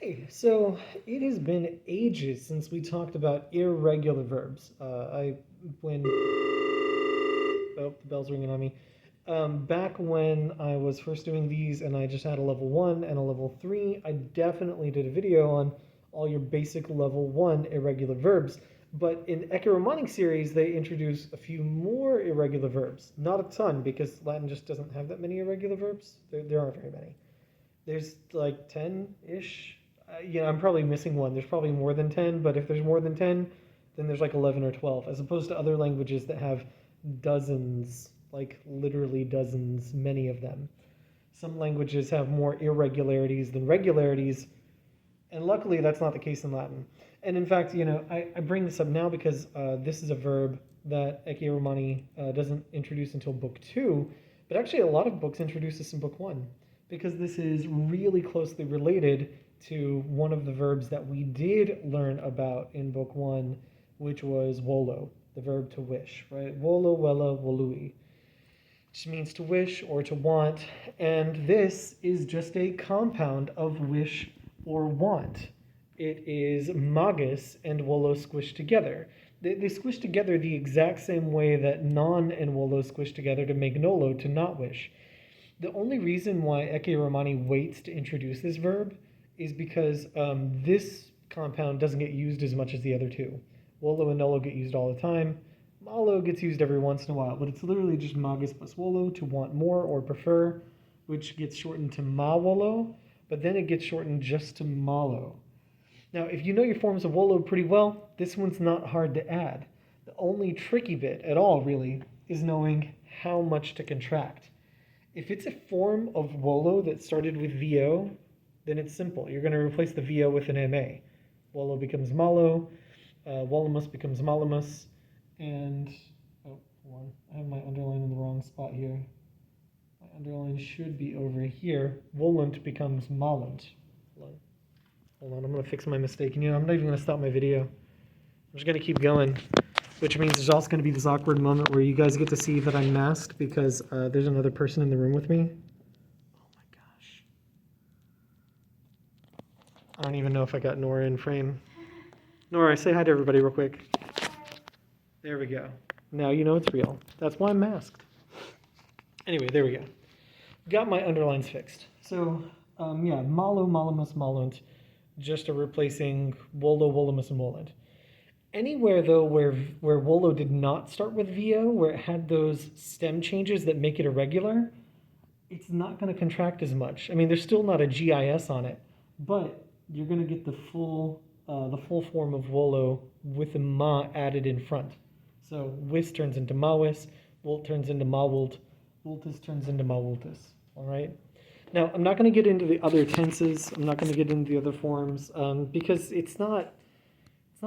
Hey, so it has been ages since we talked about irregular verbs. When oh, the bell's ringing on me. Back when I was first doing these, and I just had a level one and a level three, I definitely did a video on all your basic level one irregular verbs. But in Ecce series, they introduce a few more irregular verbs. Not a ton, because Latin just doesn't have that many irregular verbs. There aren't very many. There's like 10-ish. I'm probably missing one. There's probably more than 10, but if there's more than 10, then there's like 11 or 12, as opposed to other languages that have dozens, like literally dozens, many of them. Some languages have more irregularities than regularities, and luckily that's not the case in Latin. And in fact, I bring this up now because this is a verb that Ecce Romani doesn't introduce until book two, but actually a lot of books introduce this in book one because this is really closely related to one of the verbs that we did learn about in book one, which was volo, the verb to wish, right? Volo, vela, volui, which means to wish or to want. And this is just a compound of wish or want. It is magus and volo squished together. They squish together the exact same way that non and volo squish together to make nolo, to not wish. The only reason why Ecce Romani waits to introduce this verb is because this compound doesn't get used as much as the other two. Volo and nolo get used all the time. Malo gets used every once in a while, but it's literally just magus plus volo, to want more or prefer, which gets shortened to mavolo, but then it gets shortened just to malo. Now, if you know your forms of volo pretty well, this one's not hard to add. The only tricky bit at all, really, is knowing how much to contract. If it's a form of volo that started with VO, then it's simple. You're going to replace the VO with an MA. Volo becomes malo, volumus becomes malamus, and, oh, hold on, I have my underline in the wrong spot here. My underline should be over here. Volunt becomes malunt. Hold on, I'm going to fix my mistake. And I'm not even going to stop my video. I'm just going to keep going, which means there's also going to be this awkward moment where you guys get to see that I'm masked because there's another person in the room with me. Oh my gosh. I don't even know if I got Nora in frame. Nora, say hi to everybody real quick. There we go. Now you know it's real. That's why I'm masked. Anyway, there we go. Got my underlines fixed. So, malo, malamus, malunt, just a replacing volo, volumus, and volant. Anywhere, though, where volo did not start with VO, where it had those stem changes that make it irregular, it's not going to contract as much. I mean, there's still not a GIS on it, but you're going to get the full form of volo with the ma added in front. So wis turns into mawis, volt turns into mawult, vultus turns into mawultus. All right. Now, I'm not going to get into the other tenses. I'm not going to get into the other forms because it's not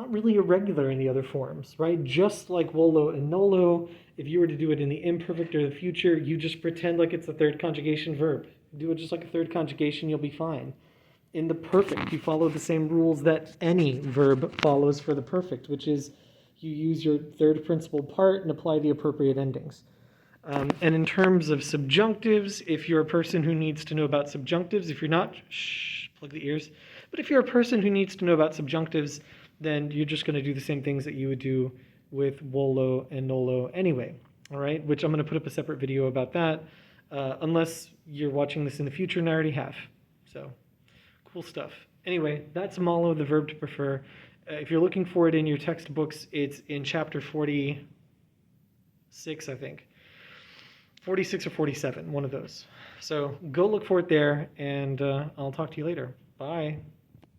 really irregular in the other forms, right? Just like volo and nolo, if you were to do it in the imperfect or the future, you just pretend like it's a third conjugation verb. Do it just like a third conjugation, you'll be fine. In the perfect, you follow the same rules that any verb follows for the perfect, which is you use your third principal part and apply the appropriate endings. And in terms of subjunctives, if you're a person who needs to know about subjunctives, if you're not, plug the ears. But if you're a person who needs to know about subjunctives, then you're just going to do the same things that you would do with volo and nolo anyway, all right? Which I'm going to put up a separate video about that, unless you're watching this in the future, and I already have. So, cool stuff. Anyway, that's malo, the verb to prefer. If you're looking for it in your textbooks, it's in chapter 46, I think. 46 or 47, one of those. So go look for it there, and I'll talk to you later. Bye.